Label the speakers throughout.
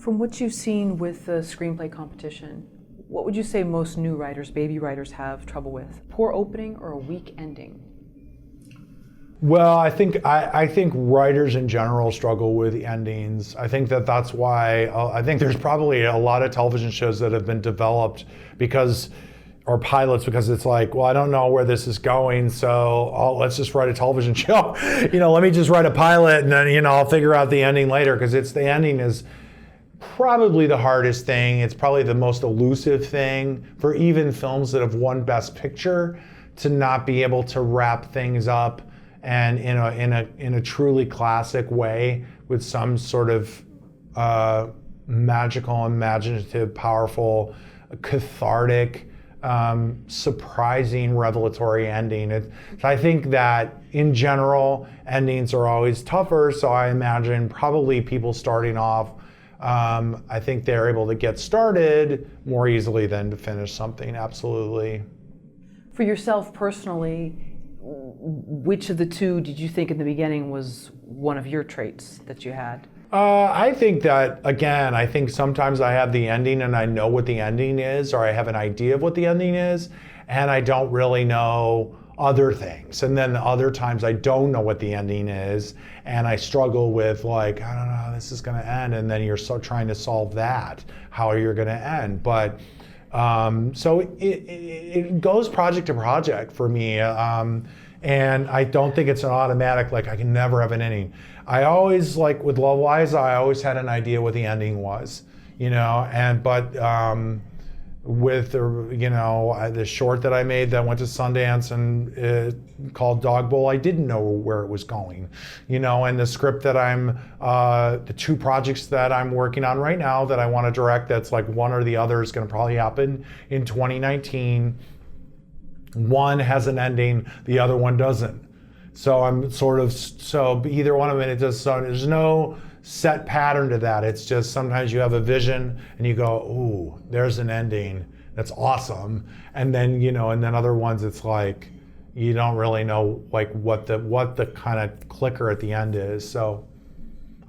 Speaker 1: From what you've seen with the screenplay competition, what would you say most new writers, baby writers, have trouble with? Poor opening or a weak ending?
Speaker 2: Well, I think writers in general struggle with endings. I think that's why I think there's probably a lot of television shows that have been developed or pilots, because it's like, well, I don't know where this is going, so let's just write a television show. Let me just write a pilot, and then I'll figure out the ending later, because the ending is probably the hardest thing. It's probably the most elusive thing for even films that have won Best Picture, to not be able to wrap things up and in a truly classic way, with some sort of magical, imaginative, powerful, cathartic, surprising, revelatory ending. I think that in general, endings are always tougher. So I imagine probably people starting off, I think they're able to get started more easily than to finish something. Absolutely.
Speaker 1: For yourself personally, which of the two did you think in the beginning was one of your traits that you had?
Speaker 2: I think that, again, I think sometimes I have the ending and I know what the ending is, or I have an idea of what the ending is, and I don't really know other things. And then the other times I don't know what the ending is, and I struggle with, like, I don't know how this is going to end, and then you're trying to solve that, how you're going to end. But so it goes project to project for me. And I don't think it's an automatic, like, I can never have an ending. I always, like with Love Liza, I always had an idea what the ending was, but with the short that I made that went to Sundance and called Dog Bowl, I didn't know where it was going, and the script that the two projects that I'm working on right now that I want to direct, that's like one or the other is going to probably happen in 2019. One has an ending, the other one doesn't. So either one of them, there's no set pattern to that. It's just sometimes you have a vision and you go, ooh, there's an ending, that's awesome. And then, and then other ones, it's like, you don't really know like what the kind of clicker at the end is. So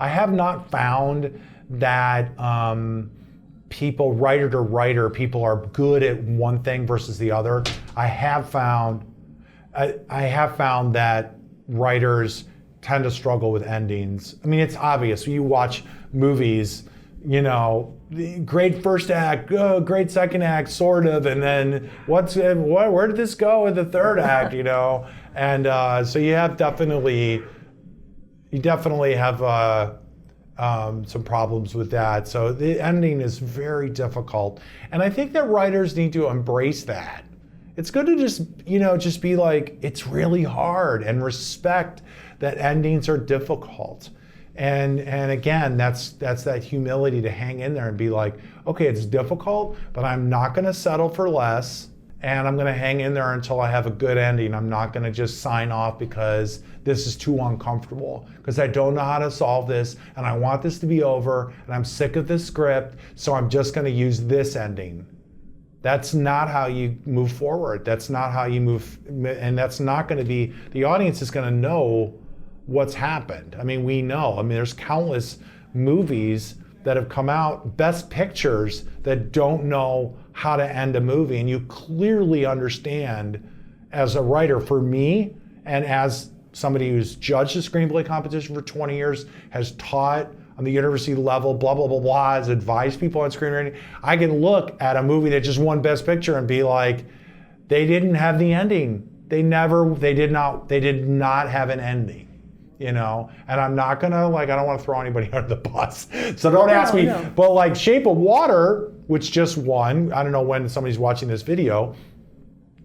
Speaker 2: I have not found that writer to writer, people are good at one thing versus the other. I have found that writers tend to struggle with endings. I mean, it's obvious. You watch movies, great first act, great second act, sort of, and then where did this go in the third act, And so you definitely have some problems with that. So the ending is very difficult. And I think that writers need to embrace that. It's good to just be like, it's really hard, and respect that endings are difficult. And again, that's that humility to hang in there and be like, okay, it's difficult, but I'm not gonna settle for less, and I'm gonna hang in there until I have a good ending. I'm not gonna just sign off because this is too uncomfortable, because I don't know how to solve this, and I want this to be over, and I'm sick of this script, so I'm just gonna use this ending. That's not how you move forward. That's not how you move, and that's not gonna be, the audience is gonna know what's happened. I mean, we know. I mean, there's countless movies that have come out, Best Pictures, that don't know how to end a movie. And you clearly understand as a writer, for me, and as somebody who's judged a screenplay competition for 20 years, has taught on the university level, blah, blah, blah, blah, has advised people on screenwriting, I can look at a movie that just won Best Picture and be like, they didn't have the ending. They did not have an ending. And I'm not gonna, I don't want to throw anybody under the bus. So don't ask me, but like Shape of Water, which just won, I don't know when somebody's watching this video,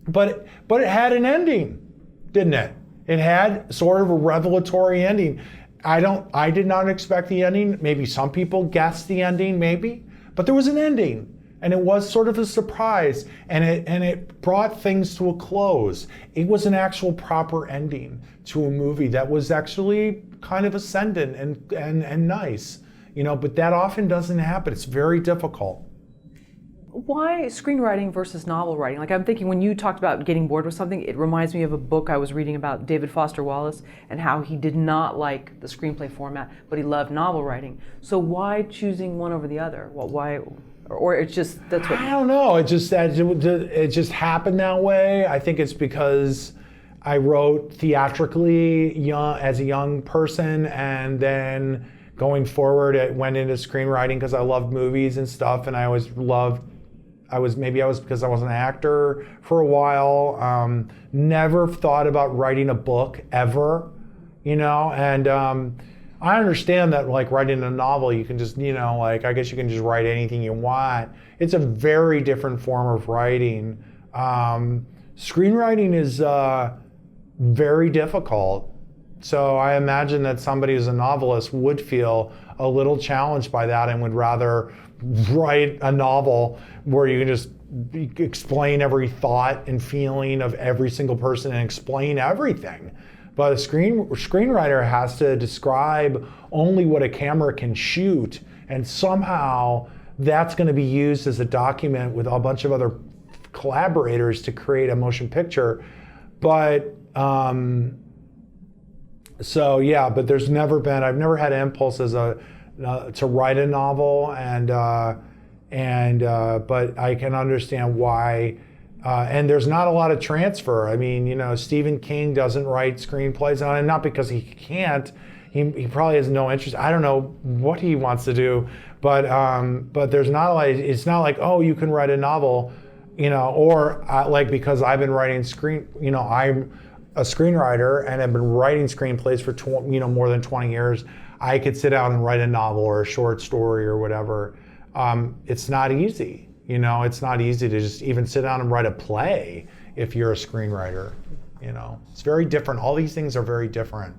Speaker 2: but it had an ending, didn't it? It had sort of a revelatory ending. I did not expect the ending. Maybe some people guessed the ending, maybe, but there was an ending. And it was sort of a surprise, and it brought things to a close. It was an actual proper ending to a movie that was actually kind of ascendant and nice, but that often doesn't happen. It's very difficult.
Speaker 1: Why screenwriting versus novel writing? Like, I'm thinking when you talked about getting bored with something, it reminds me of a book I was reading about David Foster Wallace and how he did not like the screenplay format, but he loved novel writing. So why choosing one over the other? Why, or it's just that's what?
Speaker 2: I don't know. It just happened that way. I think it's because I wrote theatrically as a young person, and then going forward, it went into screenwriting because I loved movies and stuff, and I always loved. Maybe I was because I was an actor for a while. Never thought about writing a book ever, and I understand that like writing a novel, you can just, like I guess you can just write anything you want. It's a very different form of writing. Screenwriting is very difficult. So I imagine that somebody who's a novelist would feel a little challenged by that and would rather write a novel where you can just explain every thought and feeling of every single person and explain everything. But a screenwriter has to describe only what a camera can shoot, and somehow that's going to be used as a document with a bunch of other collaborators to create a motion picture. But so yeah, but I've never had impulses to write a novel, but I can understand why. And there's not a lot of transfer. I mean, Stephen King doesn't write screenplays, and not because he can't. He probably has no interest. I don't know what he wants to do, but there's not like it's not like, oh, you can write a novel, or like because I've been writing I'm a screenwriter and I've been writing screenplays for more than 20 years. I could sit down and write a novel or a short story or whatever. It's not easy. It's not easy to just even sit down and write a play if you're a screenwriter. It's very different. All these things are very different.